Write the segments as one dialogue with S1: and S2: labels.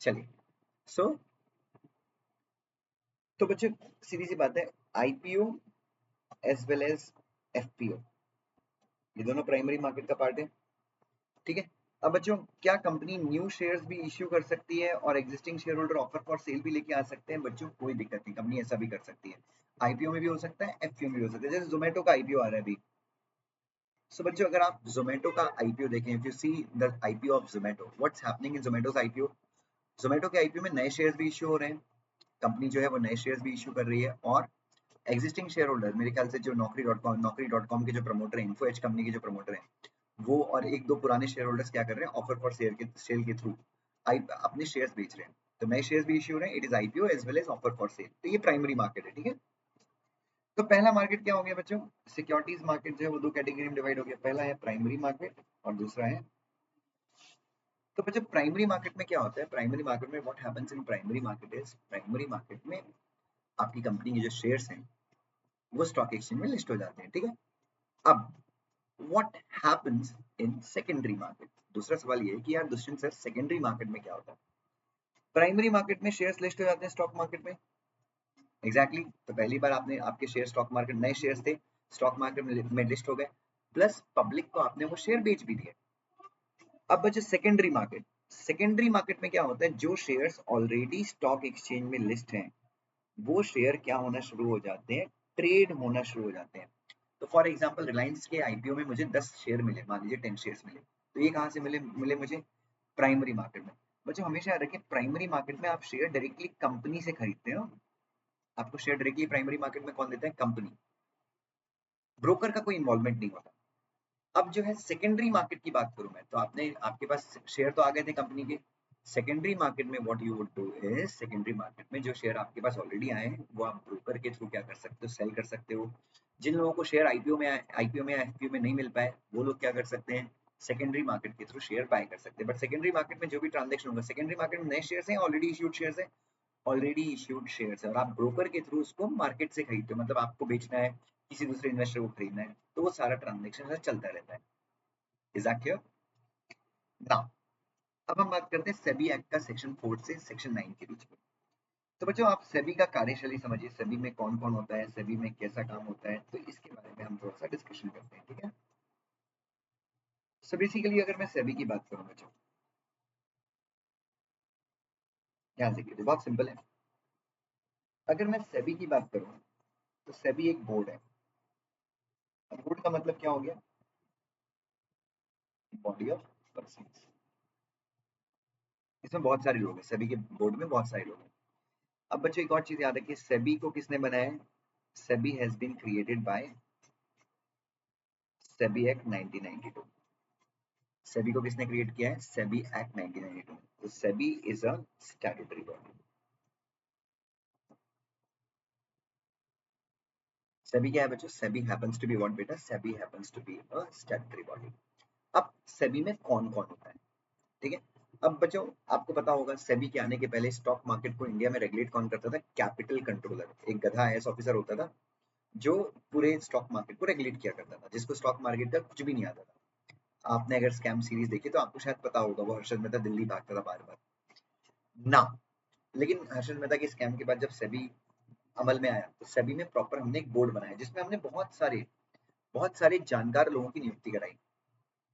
S1: चलिए तो बच्चों सीधी सी बात है, IPO as well as FPO ये दोनों प्राइमरी मार्केट का पार्ट है, ठीक है। अब बच्चों क्या कंपनी न्यू शेयर्स भी इश्यू कर सकती है और existing share holder offer for cell भी लेके आ सकते हैं? बच्चों कोई दिक्कत नहीं, कंपनी ऐसा भी कर सकती है। आईपीओ में भी हो सकता है, एफपीओ में भी हो सकता है। जैसे जोमेटो का आईपीओ आ रहा है अभी। सो बच्चों अगर आप जोमेटो का आईपीओ देखें, if you see the IPO of Zomato, what's happening in Zomato's IPO, Zomato के आईपीओ में नए शेयर्स भी इश्यू हो रहे हैं, कंपनी जो है वो नए शेयर्स भी इश्यू कर रही है, और एग्जिस्टिंग शेयर होल्डर मेरे ख्याल से जो नौकरी.com के जो प्रमोटर हैं, इन्फो एज कंपनी के जो प्रमोटर हैं, वो और एक दो पुराने शेयर होल्डर्स क्या कर रहे हैं, ऑफर फॉर शेयर के सेल के थ्रू अपने शेयर्स बेच रहे हैं। तो नए शेयर्स भी इश्यू हो रहे हैं, it is IPO as well as offer for sale. तो ये प्राइमरी मार्केट है, ठीक है। तो पहला मार्केट क्या हो गया बच्चों, सिक्योरिटीज मार्केट जो है वो दो कैटेगरी में डिवाइड हो गया, पहला है प्राइमरी मार्केट और दूसरा है। तो बच्चों प्राइमरी मार्केट में क्या होता है, प्राइमरी मार्केट में what happens in primary market is, primary market में आपकी कंपनी के जो शेयर्स हैं वो स्टॉक एक्सचेंज में लिस्ट हो जाते हैं, ठीक है। अब what happens in secondary market, दूसरा सवाल ये है कि यार दुष्यंत सर सेकेंडरी मार्केट में क्या होता है? प्राइमरी मार्केट में शेयर्स लिस्ट हो जाते हैं स्टॉक मार्केट में, एग्जैक्टली तो पहली बार आपने आपके शेयर स्टॉक मार्केट, नए शेयर्स थे स्टॉक मार्केट में लिस्ट हो गए, प्लस पब्लिक को आपने वो शेयर बेच भी दिए। अब बचे सेकेंडरी मार्केट, सेकेंडरी मार्केट में क्या होता है, जो शेयर्स ऑलरेडी स्टॉक एक्सचेंज में लिस्ट हैं वो शेयर क्या होना शुरू हो जाते हैं, ट्रेड होना शुरू हो जाते हैं। तो फॉर एग्जांपल रिलायंस के आईपीओ में मुझे 10 शेयर मिले, मान लीजिए 10 शेयर्स मिले, तो ये कहाँ से मिले मिले मुझे, प्राइमरी मार्केट में। बच्चों हमेशा याद रखें प्राइमरी मार्केट में आप शेयर डायरेक्टली कंपनी से खरीदते हो, आपको शेयर डायरेक्टली प्राइमरी मार्केट में कौन देता है, कंपनी, ब्रोकर का कोई इन्वॉल्वमेंट नहीं होता। अब जो है सेकेंडरी मार्केट की बात करूं मैं, तो आपने आपके पास शेयर तो आ गए थे कंपनी के, सेकेंडरी मार्केट में what you would do is, secondary market में जो शेयर आपके पास ऑलरेडी आए हैं वो आप ब्रोकर के थ्रू क्या कर सकते हो, सेल कर सकते हो। जिन लोगों को शेयर आईपीओ में एफपीओ में नहीं मिल पाए वो लोग क्या कर सकते हैं, सेकेंडरी मार्केट के थ्रू शेयर बाय कर सकते हैं। बट सेकेंडरी मार्केट में जो भी ट्रांजेक्शन होगा, सेकेंडरी मार्केट में नए शेयर हैं, ऑलरेडी इश्यूड शेयर है, ऑलरेडी इश्यूड शेयर्स है, और आप ब्रोकर के थ्रू उसको मार्केट से खरीदते हो, मतलब आपको बेचना है, किसी दूसरे इन्वेस्टर को खरीदना है, तो वो सारा ट्रांजेक्शन चलता रहता है। Is that clear? नाउ अब हम बात करते हैं सेबी एक्ट का सेक्शन 4 से सेक्शन 9 के बीच में। तो बच्चों आप सेबी का कार्यशैली समझिए, सेबी में कौन कौन होता है, सेबी में कैसा काम होता है, तो इसके बारे में हम थोड़ा सा डिस्कशन करते हैं, ठीक है। सो बेसिकली अगर मैं सेबी की बात करूं बच्चों, ध्यान से कीजिए, बहुत सिंपल है। अगर मैं सेबी की बात करूं तो सेबी एक बोर्ड है। बोर्ड का मतलब क्या हो गया, बॉडी ऑफ पर्सन। इसमें बहुत सारे लोग हैं, सेबी के बोर्ड में बहुत सारे लोग हैं। अब बच्चों एक और चीज याद रखिए, सेबी को किसने बनाया है, SEBI has been created by SEBI act 1992। SEBI को किसने क्रिएट किया है, सेबी एक्ट 1992। तो SEBI is a statutory body. SEBI क्या है बच्चों, SEBI happens to be what बेटा, SEBI happens to be a statutory body. अब सेबी में कौन कौन होता है, ठीक है। अब बच्चों आपको पता होगा सेबी के आने के पहले स्टॉक मार्केट को इंडिया में रेगुलेट कौन करता था, कैपिटल कंट्रोलर, एक गधा आईएएस ऑफिसर होता था जो पूरे स्टॉक मार्केट को रेगुलेट किया करता था, जिसको स्टॉक मार्केट का कुछ भी नहीं आता था। आपने अगर स्कैम सीरीज देखी तो आपको शायद पता होगा, वो हर्षद मेहता दिल्ली भागता था बार बार ना। लेकिन हर्षद मेहता के स्कैम के बाद जब सेबी अमल में आया तो सेबी में प्रॉपर हमने एक बोर्ड बनाया जिसमें हमने बहुत सारे जानकार लोगों की नियुक्ति कराई।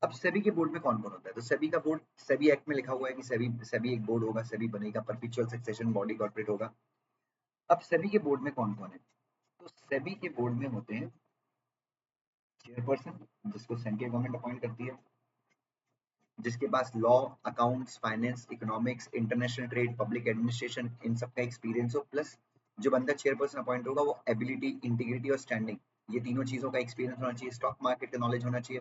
S1: अब सेबी के बोर्ड में कौन कौन होता है, तो सेबी का बोर्ड, सेबी एक्ट में लिखा हुआ है कि सेबी सेबी एक बोर्ड होगा, सेबी बनेगा, परपेचुअल सक्सेशन बॉडी कॉर्पोरेट होगा। अब सेबी के बोर्ड में कौन कौन है, तो सेबी के बोर्ड में होते हैं चेयरपर्सन, जिसको सेंट्रल गवर्नमेंट अपॉइंट करती है, जिसके पास law, accounts, finance, economics, international trade, public administration, इन सब का एक्सपीरियंस हो, प्लस जो बंदा चेयरपर्सन अपॉइंट होगा वो एबिलिटी, इंटीग्रिटी और स्टैंडिंग, ये तीनों चीजों का एक्सपीरियंस होना चाहिए, स्टॉक मार्केट का नॉलेज होना चाहिए।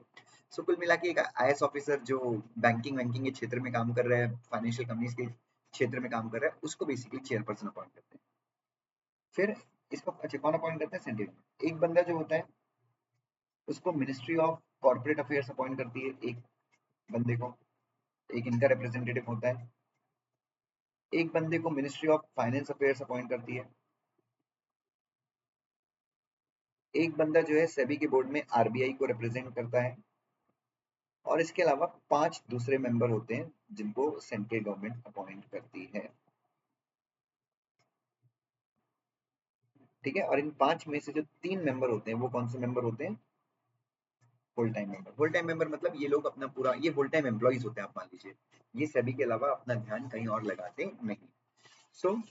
S1: सो कुल मिला के एक आईएएस ऑफिसर जो बैंकिंग वैंकिंग के क्षेत्र में काम कर रहा है, फाइनेंशियल कंपनीज के क्षेत्र में काम कर रहा है, उसको बेसिकली चेयरपर्सन अपॉइंट करते हैं। फिर इसको अच्छा कौन अपॉइंट करता है, सेंट्रल। एक बंदा जो होता है उसको ministry of corporate affairs appoint करती है, एक बंदे को, एक इनका रिप्रेजेंटेटिव होता है। एक बंदे को ministry of finance affairs appoint करती है। एक बंदा जो है सेबी के बोर्ड में आरबीआई को रिप्रेजेंट करता है। और इसके अलावा 5 दूसरे मेंबर होते हैं जिनको सेंट्रल गवर्नमेंट अपॉइंट करती है, ठीक है। और इन 5 में से जो 3 मेंबर होते हैं वो कौन से मेंबर होते हैं? Full time member. Full time member मतलब ये लोग अपना पूरा, ये फुल टाइम एम्प्लॉइज होते हैं, आप मान लीजिए, ये सभी के अलावा अपना ध्यान कहीं और लगाते नहीं। सो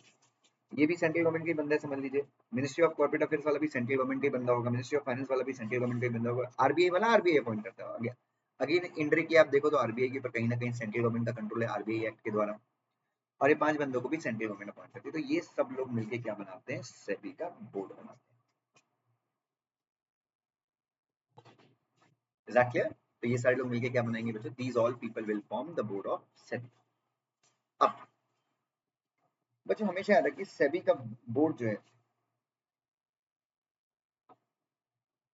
S1: ये भी सेंट्रल गवर्नमेंट का ही बंदा है, समझ लीजिए। मिनिस्ट्री ऑफ कॉर्पोरेट अफेयर्स वाला भी सेंट्रल गवर्नमेंट का ही बंदा होगा, मिनिस्ट्री ऑफ फाइनेंस वाला भी सेंट्रल गवर्नमेंट का ही बंदा होगा, आरबीआई वाला आरबीआई अपॉइंट करता है। अगेन इनडायरेक्टली आप देखो तो आरबीआई के ऊपर कहीं ना कहीं सेंट्रल गवर्नमेंट का कंट्रोल है आरबीआई एक्ट के द्वारा, और ये 5 बंदों को भी सेंट्रल गवर्नमेंट अपॉइंट करती है। तो ये सब लोग मिलकर क्या बनाते हैं? सेबी का बोर्ड बनाते हैं। Is that clear? तो ये सारे लोग मिलकर क्या बनाएंगे बच्चों? These all people will form the board of SEBI. अब बच्चों हमेशा याद रखिए, सेबी का बोर्ड जो है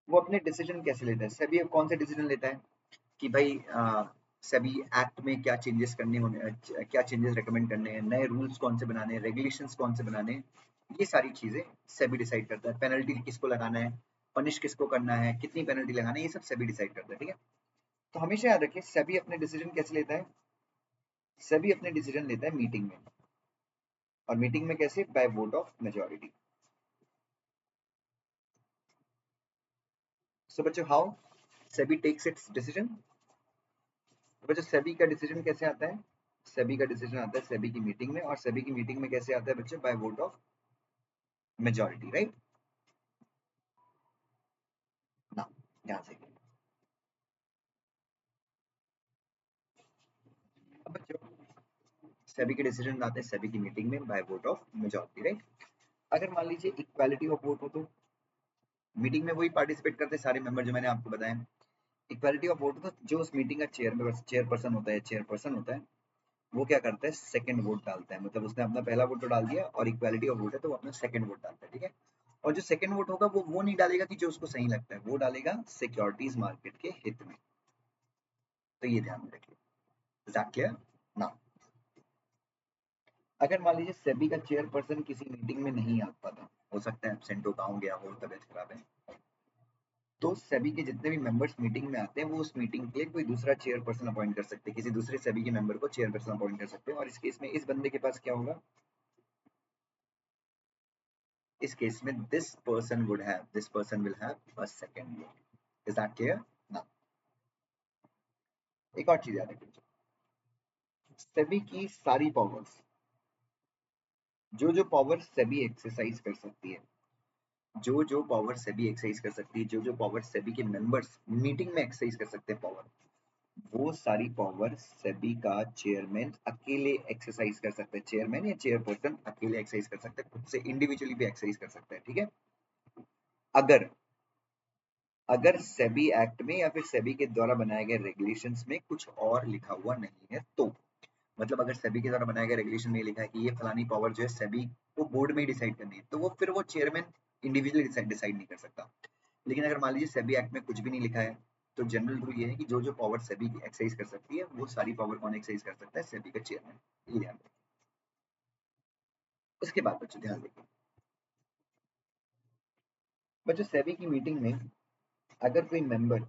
S1: वो अपने डिसीजन कैसे लेता है? सेबी कौन से डिसीजन लेता है कि भाई सेबी एक्ट में क्या चेंजेस करने होने, क्या चेंजेस रेकमेंड करने हैं, नए रूल्स कौन से बनाने हैं, रेगुलेशंस कौन से बनाने हैं, ये सारी चीजें सेबी डिसाइड करता है। पेनल्टी किसको लगाना है, पनिश किसको करना है, कितनी पेनल्टी लगाना है, ये सब सेबी डिसाइड करता है, ठीक है। तो हमेशा याद रखिए, सेबी अपने डिसीजन कैसे लेता है? सेबी अपने डिसीजन लेता है मीटिंग में, और मीटिंग में कैसे? By vote of majority. So बच्चों how SEBI takes its decision? बच्चों सेबी का डिसीजन कैसे आता है? सेबी का डिसीजन आता है सेबी की मीटिंग में, और सेबी की मीटिंग में कैसे आता है बच्चों? By vote of majority, right. ना ध्यान से, अब बच्चों सेबी के डिसीजन आते हैं सेबी की मीटिंग में by vote of majority, right. अगर मान लीजिए इक्वालिटी ऑफ वोट हो तो मीटिंग में वही पार्टिसिपेट करते हैं सारे मेंबर जो मैंने आपको बताया। इक्वालिटी ऑफ वोट तो जो उस मीटिंग का चेयरपर्सन होता है वो क्या करता है? सेकंड वोट डालता है, मतलब उसने अपना पहला वोट तो डाल दिया, और इक्वालिटी ऑफ वोट है तो वो अपना सेकंड वोट डालता है, ठीक है। और जो सेकंड वोट होगा वो नहीं डालेगा कि जो उसको सही लगता है, वो डालेगा सिक्योरिटीज मार्केट के हित में। तो ये ध्यान में रखिए। Is that clear? ना अगर मान लीजिए सेबी का चेयरपर्सन किसी मीटिंग में नहीं आ पाता, हो सकता है एब्सेंट हो, गाँव गया हो, तबियत खराब है, तो सेबी के जितने भी मेंबर्स मीटिंग में आते हैं वो उस मीटिंग के लिए कोई दूसरा चेयरपर्सन अपॉइंट कर सकते हैं, किसी दूसरे सेबी के मेंबर को चेयरपर्सन अपॉइंट कर सकते हैं। और इस केस में इस बंदे के पास क्या होगा? इस केस में this person will have a second vote. Is that clear? ना एक और चीज याद रखिए, सेबी की सारी पावर्स, जो पावर सेबी एक्सरसाइज कर सकती है, जो पावर सेबी एक्सरसाइज कर सकती है, जो पावर सेबी के मेंबर्स मीटिंग में एक्सरसाइज कर सकते हैं पावर, वो सारी पावर सेबी का चेयरमैन अकेले एक्सरसाइज कर सकते हैं। चेयरमैन या चेयरपर्सन अकेले एक्सरसाइज कर सकते हैं, खुद से इंडिविजुअली भी एक्सरसाइज कर सकते हैं, ठीक है। अगर अगर सेबी एक्ट में या फिर सेबी के द्वारा बनाए गए रेगुलेशंस में कुछ और लिखा हुआ नहीं है तो, मतलब अगर सेबी के द्वारा बनाए गए रेगुलेशन में लिखा है कि ये फलानी पावर जो है सेबी को बोर्ड में ही डिसाइड करनी है, तो वो फिर वो चेयरमैन इंडिविजुअली डिसाइड नहीं कर सकता। लेकिन अगर मान लीजिए सेबी एक्ट में कुछ भी नहीं लिखा है, तो जनरल रूल ये है कि जो पावर सेबी एक्सरसाइज कर सकती है वो सारी पावर कौन एक्सरसाइज कर सकता है? सेबी का चेयरमैन। ये ध्यान रखिए। उसके बाद बच्चों ध्यान देखिए, बच्चों सेबी की मीटिंग में अगर कोई मेंबर,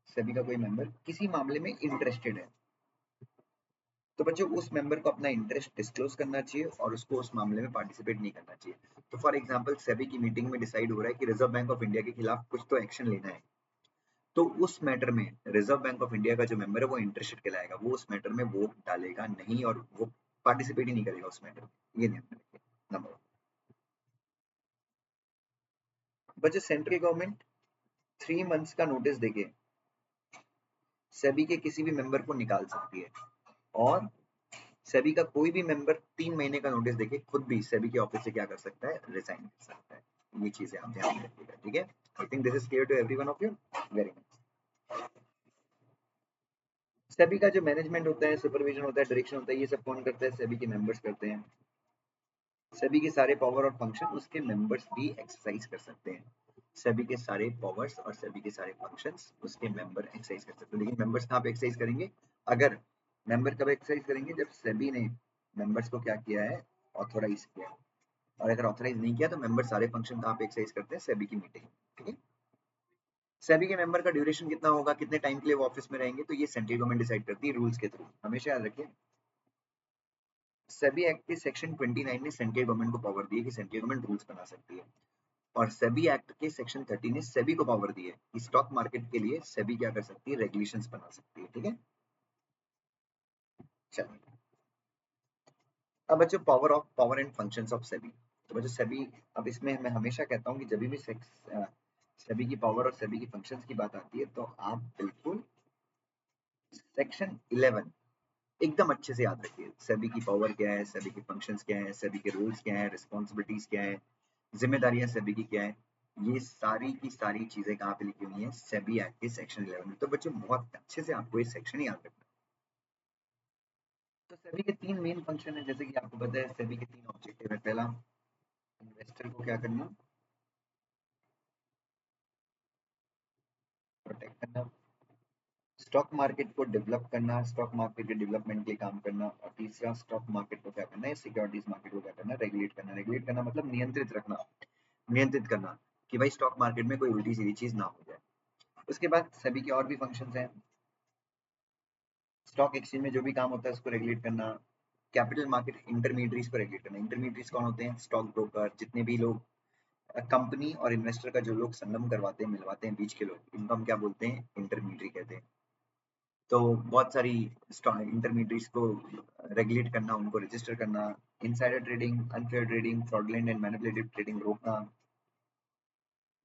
S1: सेबी का कोई मेंबर किसी मामले में इंटरेस्टेड है, तो बच्चों उस मेंबर को अपना इंटरेस्ट डिस्क्लोज करना चाहिए और उसको उस मामले में पार्टिसिपेट नहीं करना चाहिए। तो फॉर एग्जांपल सेबी की मीटिंग में डिसाइड हो रहा है कि रिजर्व बैंक ऑफ इंडिया के खिलाफ कुछ तो एक्शन लेना है, तो उस मैटर में रिजर्व बैंक ऑफ इंडिया का जो मेंबर है वो इंटरेस्टेड कहलाएगा, वो उस मैटर में वोट डालेगा नहीं और वो पार्टिसिपेट ही नहीं करेगा उस मैटर में। ये ध्यान में रखिए। Number one. बच्चे सेंट्रल गवर्नमेंट 3 मंथ्स का नोटिस देके सेबी के किसी भी मेंबर को निकाल सकती है, और सेबी का कोई भी मेंबर 3 महीने का नोटिस देके खुद भी सेबी के ऑफिस से क्या कर सकता है? रिजाइन कर सकता है। ये चीजें आप ध्यान में रखिएगा, ठीक है। I think this is clear to every one of you. Very nice. SEBI का जो मैनेजमेंट होता है, सुपरविजन होता है, डायरेक्शन होता है, ये सब कौन करता है? सेबी के मेंबर्स करते हैं। सेबी के सारे पावर और फंक्शन उसके मेंबर्स भी एक्सरसाइज कर सकते हैं। सेबी के सारे पावर्स और सेबी के सारे फंक्शंस उसके मेंबर एक्सरसाइज कर सकते हैं। लेकिन मेंबर्स कहाँ पे एक्सरसाइज करेंगे? अगर मेंबर कब एक्सरसाइज करेंगे? जब सेबी ने मेंबर्स को क्या किया है? ऑथोराइज किया है। और अगर ऑथराइज नहीं किया तो मेंबर सारे फंक्शन कहाँ पे एक्सरसाइज करते हैं? सेबी की मीटिंग, ठीक है। सेबी के मेंबर का ड्यूरेशन कितना होगा, कितने टाइम के लिए वो ऑफिस में रहेंगे, तो ये सेंट्रल गवर्नमेंट डिसाइड करती है रूल्स के थ्रू, हमेशा याद रखिए। सेबी एक्ट के सेक्शन 29 ने सेंट्रल गवर्नमेंट को पावर दी है कि सेंट्रल गवर्नमेंट रूल्स बना सकती है, और सेबी एक्ट के सेक्शन 30 ने सेबी को पावर दी है कि स्टॉक मार्केट के लिए सेबी क्या कर सकती है, रेगुलेशंस बना सकती है, ठीक है। चलिए अब बच्चों power and functions of SEBI. तो बच्चों सेबी, अब इसमें मैं हमेशा कहता हूँ कि जब भी सेबी की पावर और सेबी की फंक्शंस की बात आती है तो आप बिल्कुल सेक्शन 11 एकदम अच्छे से याद रखिए। सेबी की पावर क्या है, सेबी की फंक्शंस क्या है, सेबी के रूल्स क्या है, रिस्पॉन्सिबिलिटीज क्या है, जिम्मेदारियां सेबी की क्या है, ये सारी की सारी चीजें कहाँ पे लिखी हुई हैं, सेबी एक्ट के सेक्शन 11 में। तो बच्चों बहुत अच्छे से आपको ये सेक्शन याद रखना है। तो सेबी के तीन मेन फंक्शन है, जैसे कि आपको पता है सेबी के तीन ऑब्जेक्टिव है। पहला, इन्वेस्टर को क्या करना, प्रोटेक्ट करना। स्टॉक मार्केट को डेवलप करना, स्टॉक मार्केट के डेवलपमेंट के लिए काम करना। और तीसरा, स्टॉक मार्केट को क्या करना है, सिक्योरिटीज मार्केट को क्या करना, रेगुलेट करना। रेगुलेट करना मतलब नियंत्रित रखना, नियंत्रित करना कि भाई स्टॉक मार्केट में कोई उल्टी सीधी चीज ना हो जाए। उसके बाद सभी के और भी फंक्शंस हैं। स्टॉक एक्सचेंज में जो भी काम होता है उसको रेगुलेट करना। कैपिटल मार्केट इंटरमीडियरीज को रेगुलेट करना। इंटरमीडियरीज कौन होते हैं, स्टॉक ब्रोकर, जितने भी लोग कंपनी और इन्वेस्टर का जो लोग संगम करवाते हैं, मिलवाते हैं बीच के लोग, इनको हम क्या बोलते हैं, इंटरमीडियरी कहते हैं। तो बहुत सारी इंटरमीडियरीज को रेगुलेट करना, उनको रजिस्टर करना। Insider trading, unfair trading, fraudulent and manipulative trading रोकना।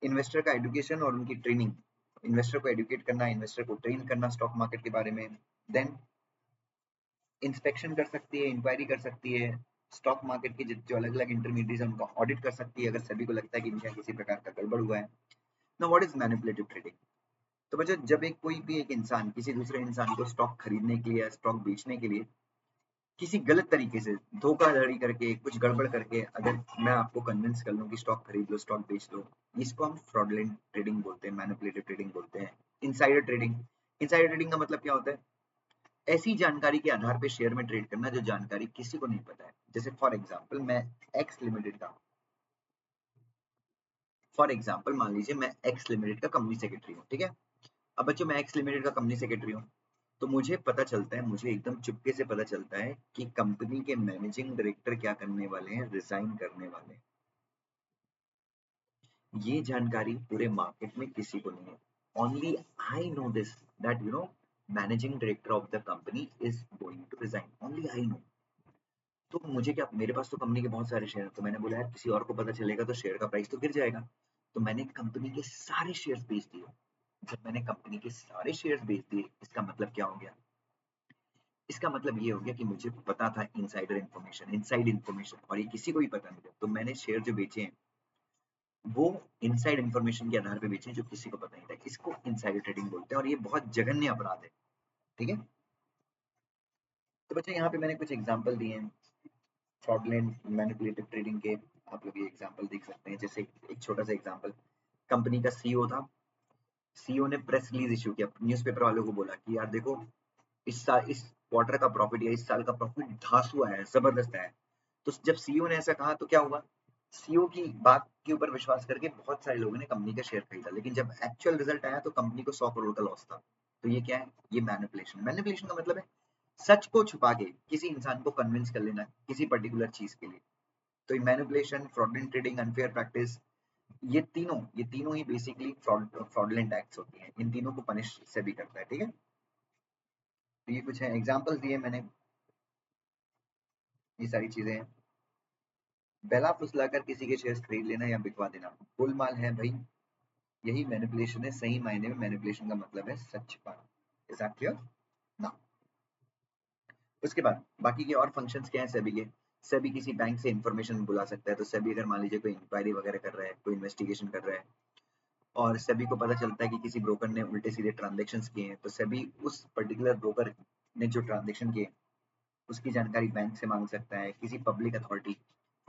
S1: इन्वेस्टर का एजुकेशन और उनकी ट्रेनिंग, इन्वेस्टर को एजुकेट करना, इन्वेस्टर को ट्रेन करना स्टॉक मार्केट के बारे में। देन इंस्पेक्शन कर सकती है, इंक्वायरी कर सकती है, स्टॉक मार्केट की जो अलग अलग इंटरमीडियरीज है उनका ऑडिट कर सकती है अगर सभी को लगता है कि इनके यहाँ किसी प्रकार का गड़बड़ हुआ है। Now what is manipulative trading. तो बच्चों जब एक कोई भी एक इंसान किसी दूसरे इंसान को स्टॉक खरीदने के लिए या स्टॉक बेचने के लिए किसी गलत तरीके से धोखाधड़ी करके, कुछ गड़बड़ करके, अगर मैं आपको कन्विंस कर लूं कि स्टॉक खरीद लो, स्टॉक बेच लो, इसको हम फ्रॉडलेंट ट्रेडिंग बोलते हैं, मैनिपुलेटिव ट्रेडिंग बोलते हैं। इनसाइडर ट्रेडिंग, इनसाइडर ट्रेडिंग का मतलब क्या होता है, ऐसी जानकारी के आधार पे शेयर में ट्रेड करना जो जानकारी किसी को नहीं पता है। जैसे फॉर एग्जांपल मैं एक्स लिमिटेड का, फॉर एग्जांपल मान लीजिए मैं एक्स लिमिटेड का कंपनी सेक्रेटरी हूँ, ठीक है। अब बच्चों मैं एक्स लिमिटेड का कंपनी सेक्रेटरी हूँ, तो मुझे पता चलता है, मुझे एकदम चुपके से पता चलता है कि कंपनी के मैनेजिंग डायरेक्टर क्या करने वाले हैं, रिजाइन करने वाले हैं। ये जानकारी पूरे मार्केट में किसी को नहीं है। Only I know this, that managing director of the company is going to resign, only I know. तो मुझे क्या, मेरे पास तो कंपनी के बहुत सारे शेयर हैं, तो मैंने बोला यार किसी और को पता चलेगा तो शेयर का प्राइस तो गिर जाएगा। तो मैंने कंपनी के सारे शेयर्स बेच दिए। जब मैंने कंपनी के सारे शेयर्स बेच दिए, इसका मतलब क्या हो गया, इसका मतलब ये हो गया कि मुझे पता था इनसाइडर इन्फॉर्मेशन, इनसाइड इन्फॉर्मेशन, और ये किसी को भी पता नहीं था। तो मैंने शेयर जो बेचे हैं वो इनसाइड इन्फॉर्मेशन के आधार पे बेचे हैं, जो किसी को पता नहीं था। इसको इनसाइडर ट्रेडिंग बोलते हैं और ये बहुत जघन्य अपराध है, ठीक है। तो बच्चों यहाँ पे मैंने कुछ एग्जांपल दिए हैं फ्रॉडलेंट मैनिपुलेटिव ट्रेडिंग के। आप लोग ये एग्जांपल देख सकते हैं। जैसे एक छोटा सा एग्जांपल, कंपनी का सीईओ था, सीईओ ने प्रेस रिलीज इशू किया, न्यूज़पेपर वालों को बोला कि यार देखो इस साल, इस क्वार्टर का प्रॉफिट या इस साल का प्रॉफिट धांसू आया है, जबरदस्त आया है। तो जब सीईओ ने ऐसा कहा तो क्या हुआ, सीईओ की बात के ऊपर विश्वास करके बहुत सारे लोगों ने कंपनी का शेयर खरीदा, लेकिन जब एक्चुअल रिजल्ट आया तो कंपनी को 100 करोड़ का लॉस था। तो ये क्या है, ये मैनिपुलेशन। मैनिपुलेशन का मतलब है सच को छुपा के किसी इंसान को कन्विंस कर लेना किसी पर्टिकुलर चीज के लिए। तो manipulation, fraudulent trading, unfair practice, ये तीनों ही बेसिकली फ्रॉडलेंट एक्ट्स होती हैं। इन तीनों को पनिश से भी करता है, ठीक है। तो ये कुछ है एग्जांपल्स दिए मैंने, ये सारी चीजें हैं। बहला फुसलाकर किसी के शेयर्स खरीद लेना या बिकवा देना गोलमाल है भाई, यही मैनिपुलेशन है। सही मायने में मैनिपुलेशन का मतलब है सच छिपाना। इज दैट क्लियर ना। उसके बाद बाकी के और फंक्शंस क्या हैं सेबी के। सेबी किसी बैंक से इंफॉर्मेशन बुला सकता है। तो सेबी अगर मान लीजिए कोई इंक्वायरी वगैरह कर रहा है, कोई इन्वेस्टिगेशन कर रहा है, और सेबी को पता चलता है कि किसी ब्रोकर ने उल्टे सीधे ट्रांजेक्शन्स किए हैं, तो सेबी उस पर्टिकुलर ब्रोकर ने जो ट्रांजेक्शन किए उसकी जानकारी बैंक से मांग सकता है, किसी public authority,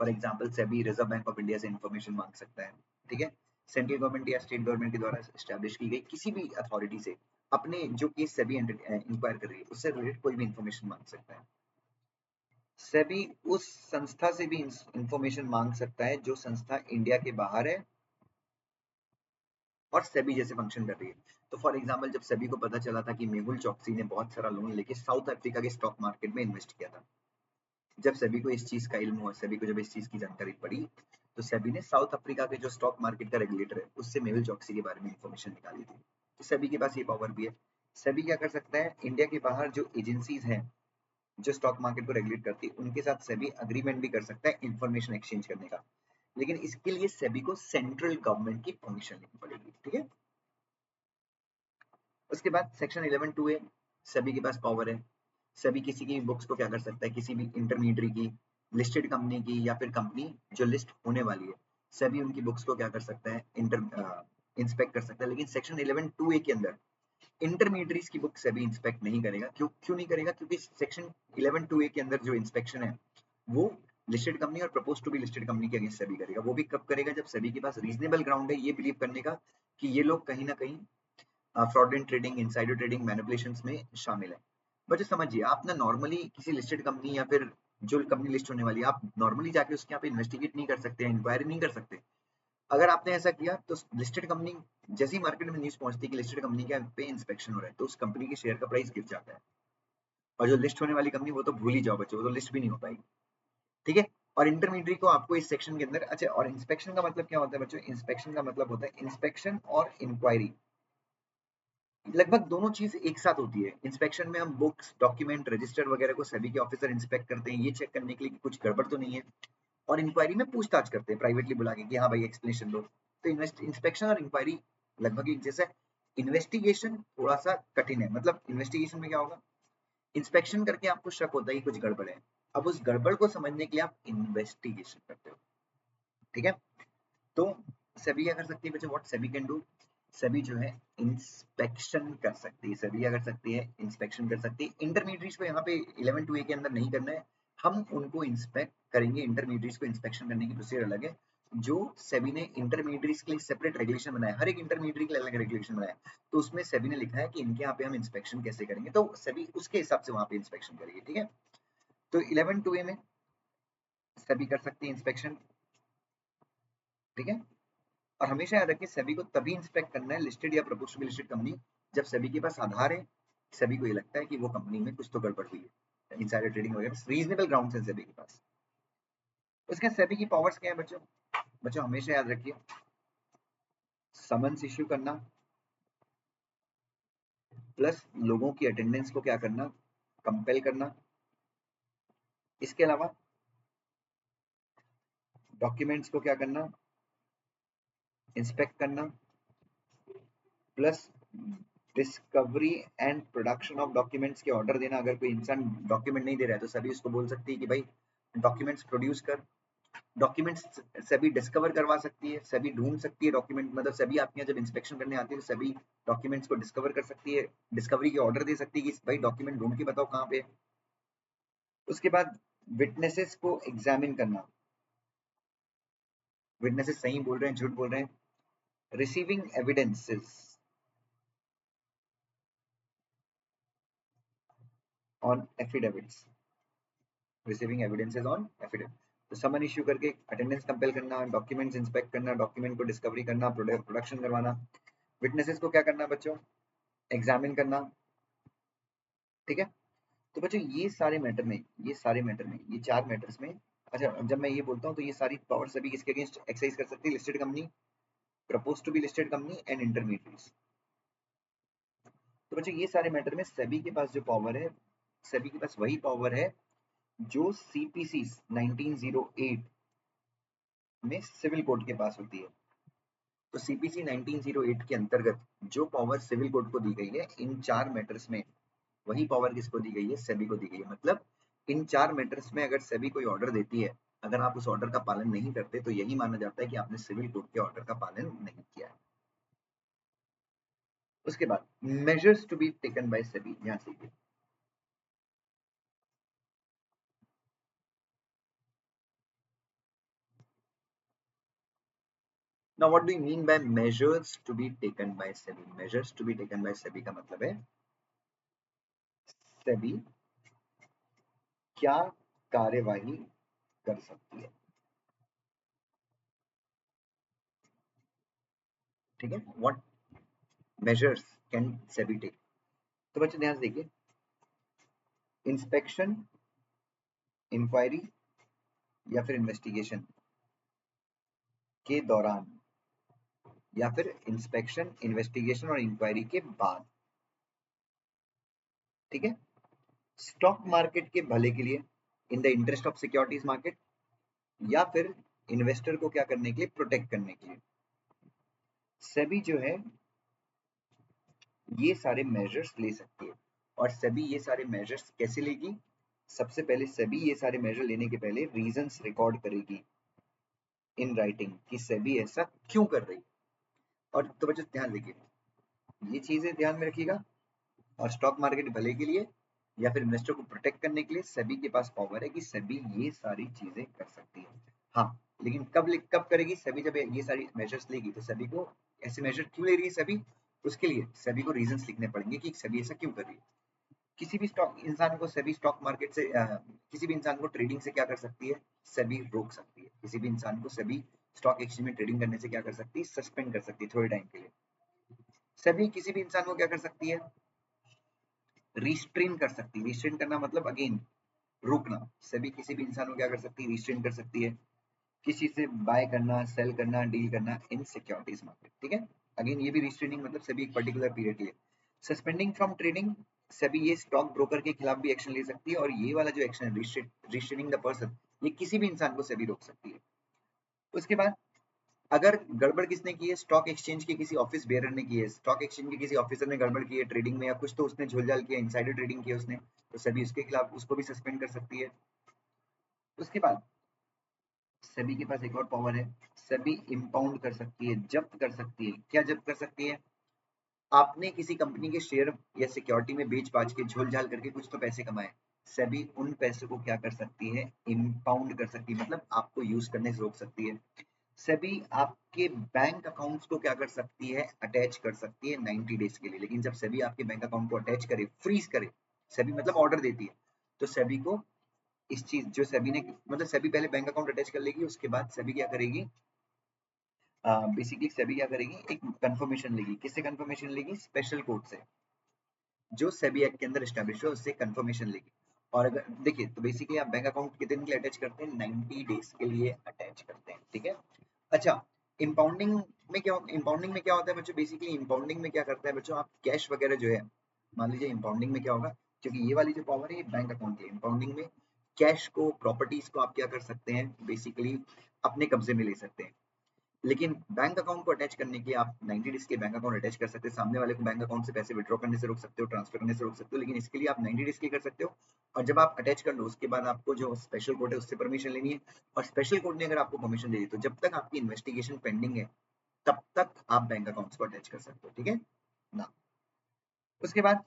S1: for example SEBI reserve bank of India से इंफॉर्मेशन मांग सकता है, ठीक है। सेंट्रल गवर्नमेंट या स्टेट गवर्नमेंट के द्वारा एस्टैब्लिश की गई किसी भी अथॉरिटी से अपने जो केस सेबी इंक्वायर कर रही है उससे रिलेटेड कोई भी इंफॉर्मेशन मांग सकता है। सेबी उस संस्था से भी इंफॉर्मेशन मांग सकता है जो संस्था इंडिया के बाहर है और सेबी जैसे फंक्शन कर रही है। तो फॉर एग्जांपल जब सेबी को पता चला था कि मेहुल चोकसी ने बहुत सारा लोन लेके साउथ अफ्रीका के स्टॉक मार्केट में इन्वेस्ट किया था, जब सेबी को इस चीज का इल्म हुआ, सेबी को जब इस चीज की जानकारी पड़ी, तो सेबी ने साउथ अफ्रीका के जो स्टॉक मार्केट का रेगुलेटर है उससे मेहुल चोकसी के बारे में इंफॉर्मेशन निकाली थी। तो सेबी के पास ये पावर भी है। सेबी क्या कर सकता है, इंडिया के बाहर जो एजेंसीज हैं जो स्टॉक मार्केट को रेगुलेट करती है उनके साथ सेबी अग्रीमेंट भी कर सकता है इंफॉर्मेशन एक्सचेंज करने का, लेकिन इसके लिए सेबी को सेंट्रल गवर्नमेंट की परमिशन लेनी पड़ेगी। ठीक है। उसके बाद सेक्शन 11(2) है, सेबी के पास पावर है। सेबी किसी की बुक्स को क्या कर सकता है, किसी भी इंटरमीडियरी की, लिस्टेड कंपनी की या फिर कंपनी जो लिस्ट होने वाली है, सेबी उनकी बुक्स को क्या कर सकता है, इंस्पेक्ट कर सकता है। लेकिन सेक्शन 11(2)(a) के अंदर इंटरमीडियरीज की बुक सेबी इंस्पेक्ट नहीं करेगा। क्यों नहीं करेगा? क्योंकि सेक्शन 11(2)(a) के अंदर जो इंस्पेक्शन है वो लिस्टेड कंपनी और propose to be listed company के अगेंस्ट सेबी करेगा। वो भी कब करेगा? जब सेबी के पास रीजनेबल ग्राउंड है ये बिलीव करने का कि ये लोग कहीं ना कहीं fraudulent trading, insider trading, manipulations में शामिल है। बच्चों समझिए, आप ना नॉर्मली किसी लिस्टेड कंपनी या फिर जो कंपनी लिस्ट होने वाली है, आप नॉर्मली जाके उसके यहाँ पे इन्वेस्टिगेट नहीं कर सकते, इंक्वायरी नहीं कर सकते। अगर आपने ऐसा किया तो लिस्टेड कंपनी जैसी मार्केट में न्यूज पहुंचती है कि लिस्टेड कंपनी के पे इंस्पेक्शन हो रहा है, तो उस कंपनी के शेयर का प्राइस गिर जाता है। और जो लिस्ट होने वाली कंपनी वो तो भूल ही जाओ बच्चों, वो तो लिस्ट भी नहीं हो पाएगी। ठीक है। और इंटरमीडियरी को आपको इस सेक्शन के अंदर, अच्छा, और इंस्पेक्शन का मतलब क्या होता है बच्चों? इंस्पेक्शन का मतलब होता है इंस्पेक्शन और इंक्वायरी, लगभग दोनों चीज एक साथ होती है। इंस्पेक्शन में हम बुक्स, डॉक्यूमेंट, रजिस्टर वगैरह को सेबी के ऑफिसर इंस्पेक्ट करते हैं, ये चेक करने के लिए कि कुछ गड़बड़ तो नहीं है। और इंक्वायरी में पूछताछ करते हैं प्राइवेटली बुला के कि हाँ भाई एक्सप्लेनेशन दो। तो इंस्पेक्शन और इंक्वायरी लगभग एक जैसा है। इन्वेस्टिगेशन थोड़ा सा कठिन है। मतलब इन्वेस्टिगेशन में क्या होगा, इंस्पेक्शन करके आपको शक होता है कि कुछ गड़बड़ है, अब उस गड़बड़ को समझने के लिए आप इन्वेस्टिगेशन करते हो। ठीक है। तो सेबी क्या कर सकती है बच्चों? What SEBI can do, SEBI जो है इंस्पेक्शन कर सकती है। सेबी क्या कर सकती है? इंस्पेक्शन कर सकती है। इंटरमीडिएट्स को यहाँ पे 11(2)(a) के अंदर नहीं करना है, हम उनको इंस्पेक्ट करेंगे। इंटरमीडिएट्स को इंस्पेक्शन करने की प्रोसीजर अलग है। जो सेबी ने इंटरमीडिएट्स के लिए सेपरेट रेगुलेशन बनाया, हर एक इंटरमीडिएट के लिए अलग रेगुलेशन बनाया, तो उसमें सेबी ने लिखा है कि इनके यहाँ पे हम इंस्पेक्शन कैसे करेंगे, तो सेबी उसके हिसाब से वहां पे इंस्पेक्शन करेगी। ठीक है। तो 11(2)(a) में सेबी कर सकती है इंस्पेक्शन। ठीक है। और हमेशा याद रखिए, सेबी को तभी इंस्पेक्ट करना है, लिस्टेड या propose to be listed company, जब सेबी के पास आधार है, सेबी को ये लगता है कि वो कंपनी में कुछ तो गड़बड़ हुई है, इनसाइडर ट्रेडिंग वगैरह, रीजनेबल ग्राउंड है सेबी के पास। उसके सेबी की पावर्स क्या है बच्चों? बच्चों हमेशा याद रखिए, समन्स इश्यू करना, प्लस लोगों की अटेंडेंस को क्या करना, कंपेल करना। इसके अलावा डॉक्यूमेंट्स को क्या करना, इंस्पेक्ट करना, plus discovery and production of documents के ऑर्डर देना। अगर कोई इंसान डॉक्यूमेंट नहीं दे रहा है तो सभी उसको बोल सकती है कि भाई डॉक्यूमेंट्स प्रोड्यूस कर। डॉक्यूमेंट्स सभी डिस्कवर करवा सकती है, सभी ढूंढ सकती है डॉक्यूमेंट, मतलब सभी आपके यहाँ जब इंस्पेक्शन करने आती है तो सभी डॉक्यूमेंट्स को डिस्कवर कर सकती है, डिस्कवरी के ऑर्डर दे सकती है कि भाई डॉक्यूमेंट ढूंढ के बताओ कहाँ पे। उसके बाद विटनेसेस को एग्जामिन करना, विटनेसेस सही बोल रहे हैं झूठ बोल रहे हैं। Receiving evidences on affidavits, receiving evidences on affidavit. तो समन इश्यू करके अटेंडेंस कंपेल करना, डॉक्यूमेंट्स इंस्पेक्ट करना, डॉक्यूमेंट को डिस्कवरी करना, प्रोडक्शन करवाना, विटनेसेस को क्या करना बच्चों, एग्जामिन करना। ठीक है। तो बच्चों ये सारे मैटर में, ये सारे मैटर में, ये चार मैटर्स में, अच्छा जब मैं ये बोलता हूँ तो ये सारी पावर सभी किसके अगेंस्ट एक्सरसाइज कर सकती है? Listed company, propose to be listed company and intermediates. तो बच्चों ये सारे मैटर में सेबी के पास जो पावर है, सेबी के पास वही पावर है जो सीपीसी 1908 में सिविल कोड के पास होती है। तो सीपीसी 1908 के अंतर्गत जो पावर सिविल कोड को दी गई है, इन चार मैटर्स में वही पावर किसको दी गई है? सेबी को दी गई है। मतलब इन चार मैटर्स में अगर सेबी कोई ऑर्डर देती है, अगर आप उस ऑर्डर का पालन नहीं करते तो यही माना जाता है कि आपने सिविल कोड के ऑर्डर का पालन नहीं किया है। उसके बाद measures to be taken by SEBI, ध्यान से। Now what do you mean by measures to be taken by SEBI? Measures to be taken by SEBI का मतलब है SEBI क्या कार्यवाही कर सकती है। ठीक है। What measures can SEBI take? तो बच्चों ध्यान से देखिए, इंस्पेक्शन, इंक्वायरी या फिर इन्वेस्टिगेशन के दौरान, या फिर इंस्पेक्शन, इन्वेस्टिगेशन और इंक्वायरी के बाद, ठीक है, स्टॉक मार्केट के भले के लिए, in the interest of securities market, या फिर इन्वेस्टर को क्या करने के लिए, प्रोटेक्ट करने के लिए, सेबी जो है ये सारे मेजर्स ले सकती है। और सेबी ये सारे मेजर्स कैसे लेगी? सबसे पहले सेबी ये सारे मेजर लेने के पहले रीजंस रिकॉर्ड करेगी इन राइटिंग कि सेबी ऐसा क्यों कर रही है। और तो बच्चों ध्यान देखिए, ये चीजें ध्यान में रखिएगा। और स्टॉक मार्केट भले के लिए या फिर इन्वेस्टर को प्रोटेक्ट करने के लिए सेबी के पास पावर है कि सेबी ये सारी चीजें कर सकती है। हाँ, लेकिन कब करेगी सेबी? जब ये सारी मेजर्स लेगी तो सेबी को ऐसे मेजर क्यों ले रही है सेबी? उसके लिए सेबी को रीजंस लिखने पड़ेंगे कि सेबी ऐसा क्यों कर रही है। किसी भी स्टॉक इंसान को सेबी स्टॉक मार्केट से किसी भी इंसान को ट्रेडिंग से क्या कर सकती है? सेबी रोक सकती है। किसी भी इंसान को सेबी स्टॉक एक्सचेंज में ट्रेडिंग करने से क्या कर सकती है? सस्पेंड कर सकती है थोड़े टाइम के लिए। सेबी किसी भी इंसान को क्या कर सकती है? रिस्ट्रेन कर सकती है। रिस्ट्रेन करना मतलब अगेन रोकना। सेबी किसी भी इंसान को क्या कर सकती है? रिस्ट्रेन कर सकती है किसी से बाय करना, सेल करना, डील करना इन सिक्योरिटीज मार्केट, ठीक है। अगेन ये भी रिस्ट्रेनिंग मतलब सेबी एक पर्टिकुलर पीरियड के लिए। सस्पेंडिंग फ्रॉम ट्रेडिंग, सेबी ये स्टॉक ब्रोकर के खिलाफ भी एक्शन ले सकती है। और ये वाला जो एक्शन है रिस्ट्रेनिंग द पर्सन, ये किसी भी इंसान को सेबी रोक सकती है। उसके बाद अगर गड़बड़ किसने की है? स्टॉक एक्सचेंज के किसी ऑफिस बेयरर ने की है। स्टॉक एक्सचेंज के किसी ऑफिसर ने गड़बड़ की है ट्रेडिंग में, या कुछ तो उसने झोलझाल किया, इनसाइडर ट्रेडिंग की उसने, तो सेबी उसके खिलाफ उसको भी सस्पेंड कर सकती है। उसके बाद सेबी के पास एक और पावर है, सेबी इंपाउंड कर सकती है, जब्त कर सकती है। क्या जब्त कर सकती है? आपने किसी कंपनी के शेयर या सिक्योरिटी में बेच बाच के झोल झाल करके कुछ तो पैसे कमाए, सेबी उन पैसों को क्या कर सकती है? इंपाउंड कर सकती है, मतलब आपको यूज करने से रोक सकती है। सेबी आपके बैंक अकाउंट्स को क्या कर सकती है? अटैच कर सकती है 90 डेज के लिए। लेकिन जब सेबी आपके बैंक अकाउंट को अटैच करे, फ्रीज करे, सेबी मतलब ऑर्डर देती है, तो सेबी को इस चीज जो सेबी ने मतलब सेबी पहले बैंक अकाउंट अटैच कर लेगी, उसके बाद सेबी क्या करेगी? बेसिकली सेबी क्या करेगी? एक कंफर्मेशन लेगी। किससे कंफर्मेशन लेगी? स्पेशल कोर्ट से, जो सेबी एक्ट के अंदर स्टैब्लिश है उससे कंफर्मेशन लेगी। और अगर देखिए तो बेसिकली आप बैंक अकाउंट कितने दिन के लिए अटैच करते हैं? 90 डेज के लिए अटैच करते हैं, ठीक है। अच्छा, इंपाउंडिंग में क्या होता है बच्चों? बेसिकली इंपाउंडिंग में क्या करता है बच्चों? आप कैश वगैरह जो है, मान लीजिए इंपाउंडिंग में क्या होगा, क्योंकि ये वाली जो पावर है ये बैंक अकाउंट की, इंपाउंडिंग में कैश को, प्रॉपर्टीज को आप क्या कर सकते हैं? बेसिकली अपने कब्जे में ले सकते हैं। लेकिन बैंक अकाउंट को अटैच करने के लिए आप 90 डेज के बैंक अकाउंट अटैच कर सकते हैं, सामने वाले को बैंक अकाउंट से पैसे विड्रॉ करने से रोक सकते हो, ट्रांसफर करने से रोक सकते हो, लेकिन इसके लिए आप 90 डेज के कर सकते हो। और जब आप अटैच कर लो उसके बाद आपको जो स्पेशल कोर्ट है उससे परमिशन लेनी है। और स्पेशल कोर्ट ने अगर आपको परमिशन दे दी तो जब तक आपकी इन्वेस्टिगेशन पेंडिंग है तब तक आप बैंक अकाउंट्स को अटैच कर सकते हो, ठीक है ना। उसके बाद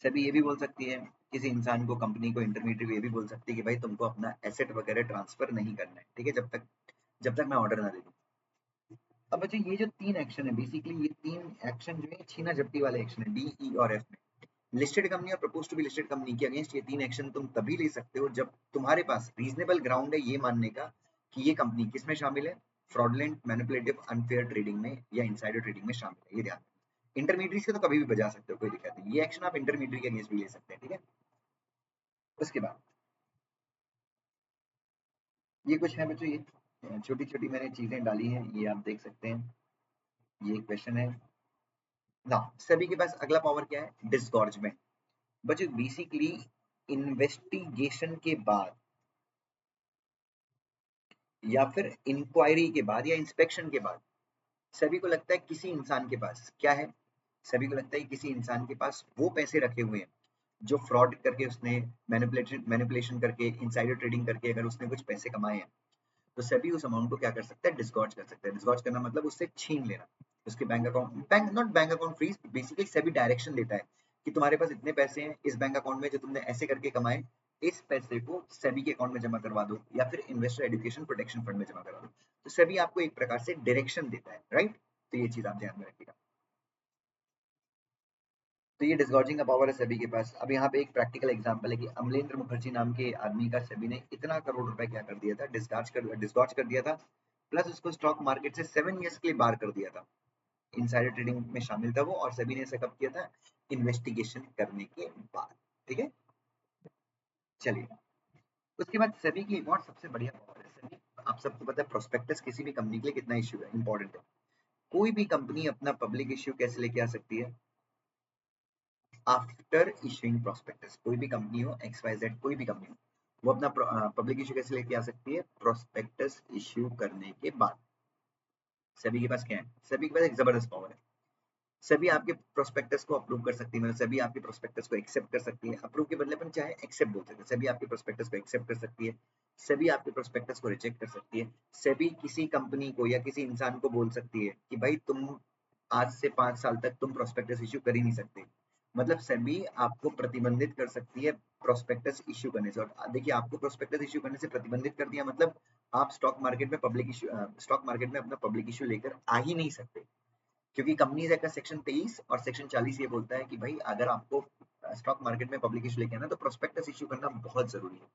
S1: सेबी ये भी बोल सकती है किसी इंसान को, कंपनी को, इंटरमीडिएट को ये भी बोल सकती है कि भाई तुमको अपना एसेट वगैरह ट्रांसफर नहीं करना है, ठीक है, जब तक मैं ऑर्डर ना दे दूं। अब बच्चों ये जो तीन एक्शन है, बेसिकली ये तीन एक्शन जो है छीना झपटी वाले एक्शन है, डी, ई और एफ में। लिस्टेड कंपनी और propose to be listed company के अगेंस्ट ये तीन एक्शन तुम तभी ले सकते हो जब तुम्हारे पास रीजनेबल ग्राउंड है ये मानने का कि ये कंपनी किसमें शामिल है? फ्रॉडलेंट, मैनिपुलेटिव, अनफेयर ट्रेडिंग में या इनसाइडर ट्रेडिंग में शामिल है, ये ध्यान। इंटरमीडिएट से तो कभी भी बजा सकते हो, कोई दिक्कत नहीं। ये एक्शन आप इंटरमीडिएट के अगेंस्ट भी ले सकते हैं, ठीक है। उसके बाद ये कुछ है बच्चों, ये छोटी छोटी मैंने चीजें डाली हैं, ये आप देख सकते हैं। ये क्वेश्चन है ना। सभी के पास अगला पावर क्या है? डिसगॉर्जमेंट। बच्चों बेसिकली इन्वेस्टिगेशन के बाद या फिर इंक्वायरी के बाद या इंस्पेक्शन के बाद सभी को लगता है किसी इंसान के पास क्या है? सभी को लगता है किसी इंसान के पास वो पैसे रखे हुए हैं जो फ्रॉड करके उसने, मैनिपुलेशन करके, इनसाइडर ट्रेडिंग करके अगर उसने कुछ पैसे कमाए हैं, तो सभी उस अमाउंट को क्या कर सकता है? डिस्गॉर्ज कर सकता है। डिस्गॉर्ज करना मतलब उससे छीन लेना, उसके bank account, not bank account freeze, basically सभी डायरेक्शन देता है कि तुम्हारे पास इतने पैसे हैं इस बैंक अकाउंट में जो तुमने ऐसे करके कमाए, इस पैसे को सेबी के अकाउंट में जमा करवा दो या फिर इन्वेस्टर एजुकेशन प्रोटेक्शन फंड में जमा करवा दो। तो सेबी आपको एक प्रकार से डायरेक्शन देता है, राइट। तो ये चीज आप ध्यान में रखिएगा। तो ये डिस्गॉर्जिंग का पावर है सेबी के पास। अब यहाँ पे एक प्रैक्टिकल एग्जांपल है कि अमलेंद्र मुखर्जी नाम के आदमी का सेबी ने इतना करोड़ रुपए क्या कर दिया था? डिस्गॉर्ज कर दिया था, प्लस उसको स्टॉक मार्केट से 7 ईयर्स के लिए बाहर कर दिया था। इनसाइडर ट्रेडिंग में शामिल था वो, और सेबी ने ऐसा कब किया था? इन्वेस्टिगेशन करने के बाद। ठीक है, चलिए उसके बाद सेबी की एक और सबसे बढ़िया पावर है। सेबी, आप सबको पता है प्रोस्पेक्टस किसी भी कंपनी के लिए कितना इश्यू है, इंपॉर्टेंट है। कोई भी कंपनी अपना पब्लिक इश्यू कैसे लेके आ सकती है? After issuing prospectus. कोई भी कंपनी हो, एक्स वाई जेड, कोई भी कंपनी हो, वो अपना पब्लिक इश्यू कैसे लेके आ सकती है? प्रोस्पेक्टस इश्यू करने के बाद। सेबी के पास क्या है? सेबी के पास एक जबरदस्त पावर है। सभी आपके प्रोस्पेक्टस को अप्रूव कर सकती है, मतलब सभी आपके प्रोस्पेक्टस को एक्सेप्ट कर सकती है। अप्रूव के बदले अपन चाहे एक्सेप्ट बोल सकते हैं। सभी आपके प्रोस्पेक्टस को एक्सेप्ट कर सकती है, सभी आपके प्रोस्पेक्टस को रिजेक्ट कर सकती है। सभी किसी कंपनी को या किसी इंसान को बोल सकती है कि भाई तुम आज से 5 साल तक तुम प्रोस्पेक्टस इश्यू कर ही नहीं सकते। मतलब सभी आपको प्रतिबंधित कर सकती है प्रोस्पेक्टस इश्यू करने से। और देखिए, आपको प्रोस्पेक्टस इश्यू करने से प्रतिबंधित कर दिया, मतलब आप स्टॉक मार्केट में स्टॉक मार्केट में अपना पब्लिक इश्यू लेकर आ ही नहीं सकते। क्योंकि कंपनीज एक्ट का सेक्शन 23 और सेक्शन 40 ये बोलता है कि भाई अगर आपको स्टॉक मार्केट में पब्लिक इश्यू लेके आना तो प्रोस्पेक्टस इश्यू करना बहुत जरूरी है।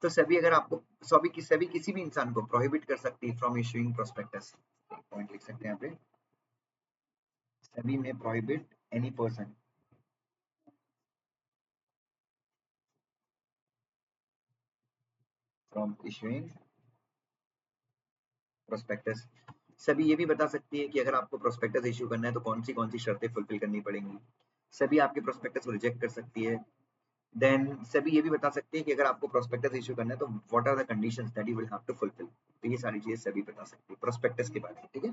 S1: तो सभी अगर आपको सभी किसी भी इंसान को प्रोहिबिट कर सकती है फ्रॉम इशूइंग प्रोस्पेक्टस। पॉइंट लिख सकते हैं यहाँ पे, सभी में prohibit any person from issuing prospectus. सभी ये भी बता सकती है कि अगर आपको प्रोस्पेक्टस इशू करना है तो कौन सी शर्तें फुलफिल करनी पड़ेंगी। सभी आपके प्रोस्पेक्टस को रिजेक्ट कर सकती है। देन सभी ये भी बता सकते हैं कि अगर आपको प्रोस्पेक्टस इशू करना है तो what are the conditions that you will have to fulfil. तो ये सारी चीजें सभी बता सकती है प्रोस्पेक्टस के बारे में। ठीक है,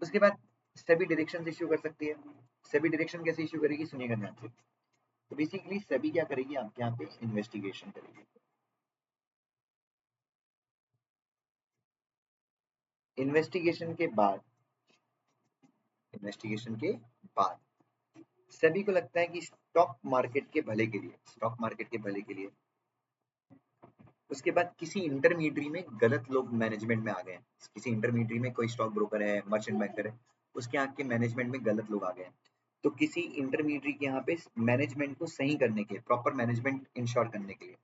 S1: उसके बाद सभी डायरेक्शन इशू कर सकती है। सभी डायरेक्शन कैसे इशू करेगी, सुनिएगा ध्यान से। तो बेसिकली सभी क्या करेगी, आपके यहाँ पे इन्वेस्टिगेशन करेगी। इन्वेस्टिगेशन के बाद सभी को लगता है कि स्टॉक मार्केट के भले के लिए उसके बाद किसी इंटरमीडियरी में गलत लोग मैनेजमेंट में आ गए हैं। किसी इंटरमीडियरी में कोई स्टॉक ब्रोकर है, मर्चेंट बैंकर है, उसके यहाँ के मैनेजमेंट में गलत लोग आ गए हैं। तो किसी इंटरमीडियरी के यहाँ पे मैनेजमेंट को सही करने के लिए, प्रॉपर मैनेजमेंट इंश्योर करने के लिए,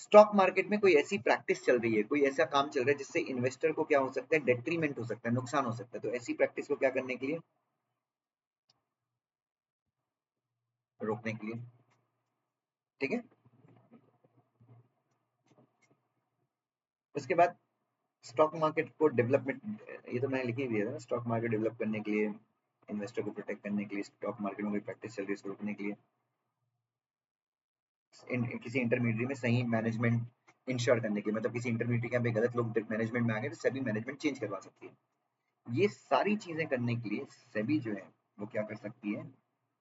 S1: स्टॉक मार्केट में कोई ऐसी प्रैक्टिस चल रही है, कोई ऐसा काम चल रहा है जिससे इन्वेस्टर को क्या हो सकता है, डेट्रीमेंट हो सकता है, नुकसान हो सकता है। तो ऐसी प्रैक्टिस को क्या करने के लिए, रोकने के लिए। ठीक है, उसके बाद स्टॉक मार्केट को डेवलपमेंट, ये तो मैंने लिख ही दिया था, स्टॉक मार्केट डेवलप करने के लिए, इन्वेस्टर को प्रोटेक्ट करने के लिए, स्टॉक मार्केट में कोई प्रैक्टिस चल रही है उसको रोकने के लिए, किसी इंटरमीडियरी में सही मैनेजमेंट इंश्योर करने के लिए, मतलब किसी इंटरमीडियरी के यहाँ पे गलत लोग मैनेजमेंट में आ गए तो सभी मैनेजमेंट चेंज करवा सकती है। ये सारी चीजें करने के लिए सेबी जो है वो क्या कर सकती है,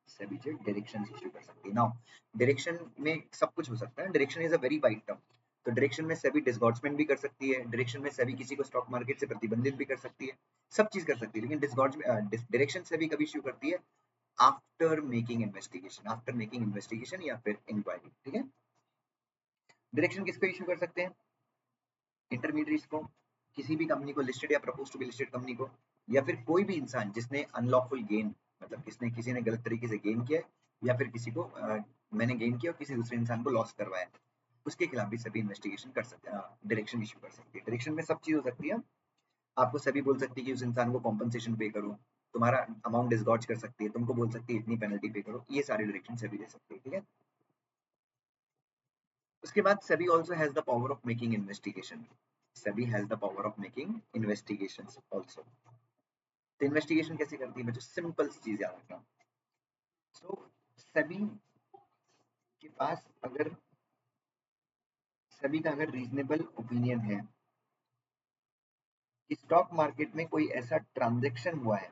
S1: सेबी जो डायरेक्शन इशू कर सकती है। नाउ डायरेक्शन में सब कुछ हो सकता है, direction is a very wide term. तो डायरेक्शन में सेबी डिसगॉर्जमेंट भी कर सकती है, डायरेक्शन में सेबी किसी को स्टॉक मार्केट से प्रतिबंधित भी कर सकती है, सब चीज कर सकती है। लेकिन डायरेक्शन सेबी कभी इशू करती है, आफ्टर मेकिंग इन्वेस्टिगेशन या फिर इंक्वायरी। ठीक है, डायरेक्शन किसको इशू कर सकते हैं, इंटरमीडिएट्स को, किसी भी कंपनी को, लिस्टेड या propose to be listed company को, या फिर कोई भी इंसान जिसने अनलॉफुल गेन, मतलब किसी ने गलत तरीके से गेन किया है, या फिर किसी को मैंने गेन किया और किसी दूसरे इंसान को लॉस करवाया, उसके खिलाफ भी सभी इन्वेस्टिगेशन कर सकते हैं, डायरेक्शन इशू कर सकती है। डायरेक्शन में सब चीज हो सकती है। आपको सभी बोल सकती है कि उस इंसान को कॉम्पनसेशन पे करो, तुम्हारा अमाउंट डिसगॉर्ज कर सकती है, तुमको बोल सकती है इतनी पेनल्टी पे करो, ये सारी डायरेक्शन सभी दे सकती है। ठीक है, उसके बाद SEBI also has the power of making investigation. SEBI has the power of making investigations also. तो इन्वेस्टिगेशन कैसे करती है बच्चों, सिंपल चीज याद रखना। सो SEBI के पास अगर SEBI का अगर रीजनेबल ओपिनियन है कि स्टॉक मार्केट में कोई ऐसा ट्रांजेक्शन हुआ है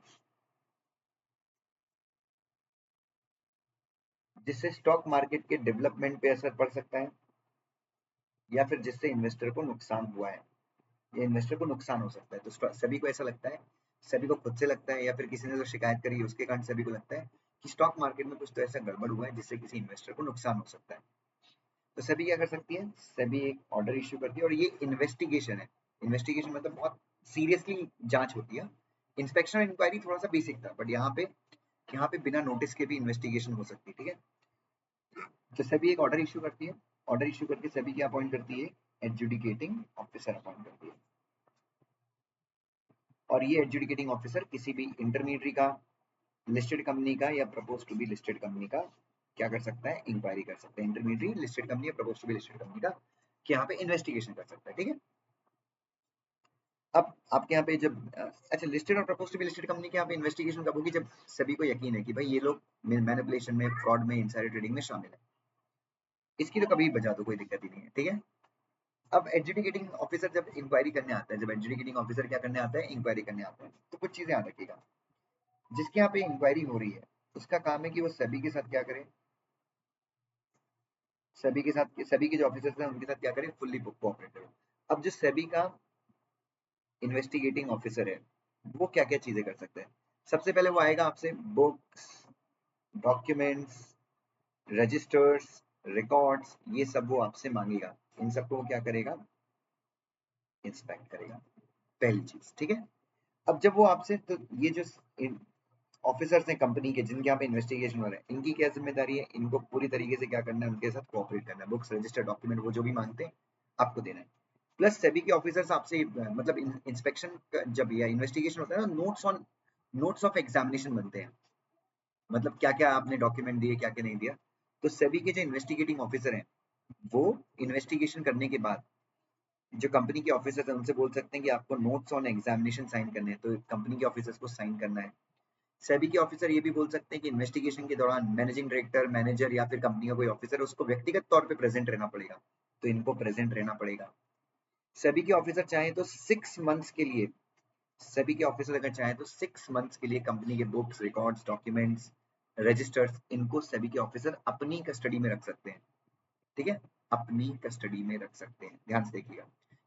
S1: जिससे स्टॉक मार्केट के डेवलपमेंट पे असर पड़ सकता है, या फिर जिससे इन्वेस्टर को नुकसान हुआ है, या इन्वेस्टर को नुकसान हो सकता है, तो सभी को ऐसा लगता है, सभी को खुद से लगता है या फिर किसी ने जो शिकायत करी है उसके कारण सभी को लगता है कि स्टॉक मार्केट में कुछ तो ऐसा गड़बड़ हुआ है जिससे किसी इन्वेस्टर को नुकसान हो सकता है। तो सभी क्या कर सकती है, सभी एक ऑर्डर इश्यू करती है, और ये इन्वेस्टिगेशन है। इन्वेस्टिगेशन मतलब बहुत सीरियसली जांच होती है। इंस्पेक्शन और इंक्वायरी थोड़ा सा बेसिक था, बट यहाँ पे बिना नोटिस के भी इन्वेस्टिगेशन हो सकती है। ठीक है, तो सभी एक ऑर्डर इश्यू करती है, ऑर्डर इश्यू करके सभी क्या अपॉइंट करती है, एडजुडिकेटिंग ऑफिसर अपॉइंट करती है। और ये एडजुडिकेटिंग ऑफिसर किसी भी इंटरमीडियरी का, लिस्टेड कंपनी का या propose to be listed company का क्या कर सकता है, इंक्वायरी कर सकता है। इंटरमीडियरी, लिस्टेड कंपनी या propose to be listed company का कि यहाँ पे इन्वेस्टिगेशन कर सकता है। ठीक है, अब आपके यहाँ पे जब अच्छा, लिस्टेड और propose to be listed company के यहाँ पे इन्वेस्टिगेशन कब होगी, जब सभी को यकीन है कि भाई ये लोग मैनिपुलेशन में, फ्रॉड में, इनसाइडर ट्रेडिंग में शामिल है। इसकी तो कभी बजा दो, कोई दिक्कत ही नहीं है। ठीक है, अब एडजुडिकेटिंग ऑफिसर जब इंक्वायरी करने आता है, जब एडजुडिकेटिंग ऑफिसर क्या करने आता है, इंक्वायरी करने आता है, तो कुछ चीजें याद रखिएगा। जिसके यहाँ पे इंक्वायरी हो रही है उसका काम है कि वो सभी के साथ क्या करे, सभी के साथ, सभी के जो ऑफिसर्स हैं उनके साथ क्या करे, फुल्ली कोऑपरेट करे। अब जो सेबी का इन्वेस्टिगेटिंग ऑफिसर है वो क्या क्या चीजें कर सकते हैं। सबसे पहले वो आएगा आपसे बुक्स, डॉक्यूमेंट्स, रजिस्टर्स, रिकॉर्ड्स, ये सब वो आपसे मांगेगा। इन सबको वो क्या करेगा, इंस्पेक्ट करेगा, पहली चीज। ठीक है, अब जब वो आपसे, तो ये जो ऑफिसर्स हैं कंपनी के जिनके यहाँ पे इन्वेस्टिगेशन हो रहा है, इनकी क्या जिम्मेदारी है, इनको पूरी तरीके से क्या करना है, उनके साथ कोऑपरेट करना है। बुक्स, रजिस्टर, डॉक्यूमेंट, वो जो भी मांगते हैं आपको देना है। प्लस सेबी के ऑफिसर्स आपसे मतलब इंस्पेक्शन जब या इन्वेस्टिगेशन होता है ना, नोट्स ऑफ एग्जामिनेशन बनते हैं, मतलब क्या क्या आपने डॉक्यूमेंट दिए, क्या क्या नहीं दिया। तो सेबी के जो इन्वेस्टिगेटिंग ऑफिसर हैं वो इन्वेस्टिगेशन करने के बाद जो कंपनी के ऑफिसर्स हैं उनसे बोल सकते हैं कि आपको नोट्स ऑन एग्जामिनेशन साइन करने हैं, तो कंपनी के ऑफिसर्स को साइन करना है। सेबी के ऑफिसर ये भी बोल सकते हैं कि इन्वेस्टिगेशन के दौरान मैनेजिंग डायरेक्टर, मैनेजर या फिर कंपनी का कोई ऑफिसर, उसको व्यक्तिगत तौर पे प्रेजेंट रहना पड़ेगा, तो इनको प्रेजेंट रहना पड़ेगा। सेबी के ऑफिसर चाहे तो 6 मंथ्स के लिए, सेबी के ऑफिसर अगर चाहे तो 6 मंथ्स के लिए कंपनी के बुक्स, रिकॉर्ड्स, डॉक्यूमेंट्स, रजिस्टर्स, इनको सेबी के ऑफिसर अपनी कस्टडी में रख सकते हैं। ठीक है, अपनी कस्टडी में रख सकते हैं, ध्यान से देखिएगा।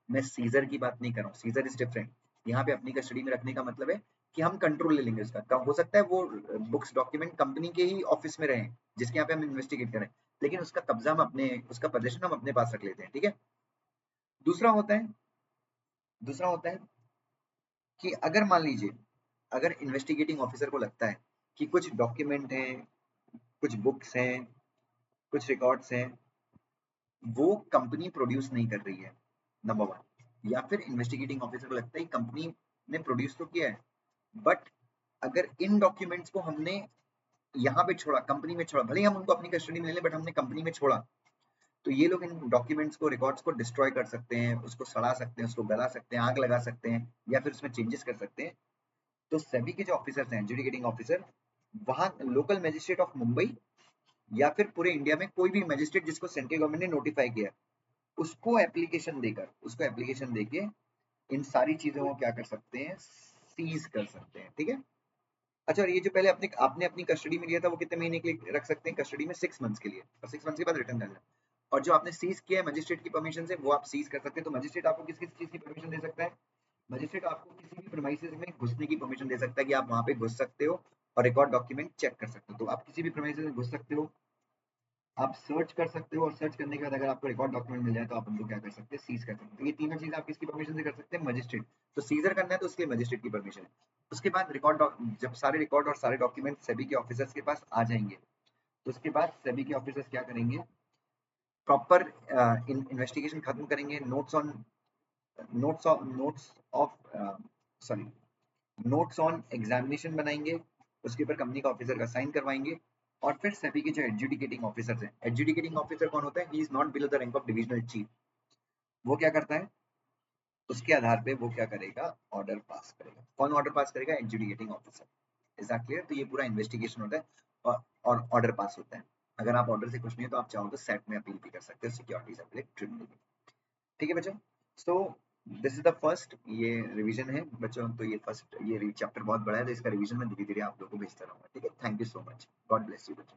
S1: मैं सीजर की बात नहीं कर रहा हूँ, सीजर इज डिफरेंट। यहाँ पे अपनी कस्टडी में रखने का मतलब है कि हम कंट्रोल ले लेंगे उसका। कब हो सकता है वो बुक्स, डॉक्यूमेंट कंपनी के ही ऑफिस में रहे जिसके यहाँ पे हम इन्वेस्टिगेट करें, लेकिन उसका कब्जा हम अपने, उसका पोजीशन हम अपने पास रख लेते हैं। ठीक है, दूसरा होता है, दूसरा होता है कि अगर मान लीजिए, अगर इन्वेस्टिगेटिंग ऑफिसर को लगता है कि कुछ डॉक्यूमेंट हैं, कुछ बुक्स हैं, कुछ रिकॉर्ड्स हैं, वो कंपनी प्रोड्यूस नहीं कर रही है, नंबर वन। या फिर इन्वेस्टिगेटिंग ऑफिसर को लगता है कंपनी ने प्रोड्यूस तो किया है, बट अगर इन डॉक्यूमेंट्स को हमने यहाँ पे छोड़ा, कंपनी में छोड़ा, भले ही हम उनको अपनी कस्टडी में ले लें, बट हमने कंपनी में छोड़ा, तो ये लोग इन डॉक्यूमेंट्स को, रिकॉर्ड्स को डिस्ट्रॉय कर सकते हैं, उसको सड़ा सकते हैं, उसको गला सकते हैं, आग लगा सकते हैं, या फिर उसमें चेंजेस कर सकते हैं। तो सेबी के जो ऑफिसर्स हैं, एडजुडिकेटिंग ऑफिसर, वहां लोकल मजिस्ट्रेट ऑफ मुंबई या फिर पूरे इंडिया में कोई भी मजिस्ट्रेट जिसको सेंट्रल गवर्नमेंट ने नोटिफाई किया है, उसको एप्लीकेशन देकर, उसको एप्लीकेशन देके इन सारी चीजों को क्या कर सकते हैं, सीज कर सकते हैं। ठीक है, अच्छा, और ये जो पहले अपने आपने अपनी कस्टडी में लिया था वो कितने महीने के लिए रख सकते हैं कस्टडी में, 6 मंथ्स के लिए, और 6 मंथ्स के बाद रिटर्न करना है। और जो आपने सीज किया है मजिस्ट्रेट की परमिशन से, वो आप सीज कर सकते हैं। तो मजिस्ट्रेट आपको किस किस चीज की परमिशन दे सकता है, मजिस्ट्रेट आपको किसी भी प्रीमाइसेस में घुसने की परमिशन दे सकता है कि आप वहां पे घुस सकते हो और रिकॉर्ड डॉक्यूमेंट चेक कर सकते हो। तो आप किसी भी प्रीमाइसेस में घुस सकते हो, आप सर्च कर सकते हो, और सर्च करने के बाद अगर आपको रिकॉर्ड डॉक्यूमेंट मिल जाए तो आप उनको क्या कर सकते हैं, सीज कर सकते हैं। तो ये तीनों चीज आप किसकी परमिशन से कर सकते हैं, मजिस्ट्रेट। तो सीजर करना है तो उसके लिए मजिस्ट्रेट की परमिशन है। उसके बाद रिकॉर्ड, जब सारे रिकॉर्ड और सारे डॉक्यूमेंट सेबी के ऑफिसर्स के पास आ जाएंगे, तो उसके बाद सेबी के ऑफिसर्स क्या करेंगे, प्रॉपर इन्वेस्टिगेशन खत्म करेंगे, notes of sorry notes on examination बनाएंगे, उसके ऊपर कंपनी का ऑफिसर का साइन करवाएंगे। और फिर सेबी के जो एडजुडिकेटिंग ऑफिसर्स हैं, एडजुडिकेटिंग ऑफिसर कौन होता है, he is not below the rank of divisional chief. वो क्या करता है, उसके आधार पे वो क्या करेगा, ऑर्डर पास करेगा। कौन ऑर्डर पास करेगा, adjudicating officer. Is that clear? तो ये पूरा इन्वेस्टिगेशन होता है और ऑर्डर पास होता है। अगर आप ऑर्डर से खुश नहीं है तो आप चाहो तो सेट में अपील भी कर सकते हो, सिक्योरिटीज अपील ट्रिब्यूनल में। ठीक है बच्चों, so this is the first, ये रिवीजन है बच्चों। तो ये फर्स्ट, ये चैप्टर बहुत बड़ा है, तो इसका रिवीजन मैं धीरे धीरे आप लोगों को भेजता रहूंगा। ठीक है, thank you so much, God bless you बच्चों।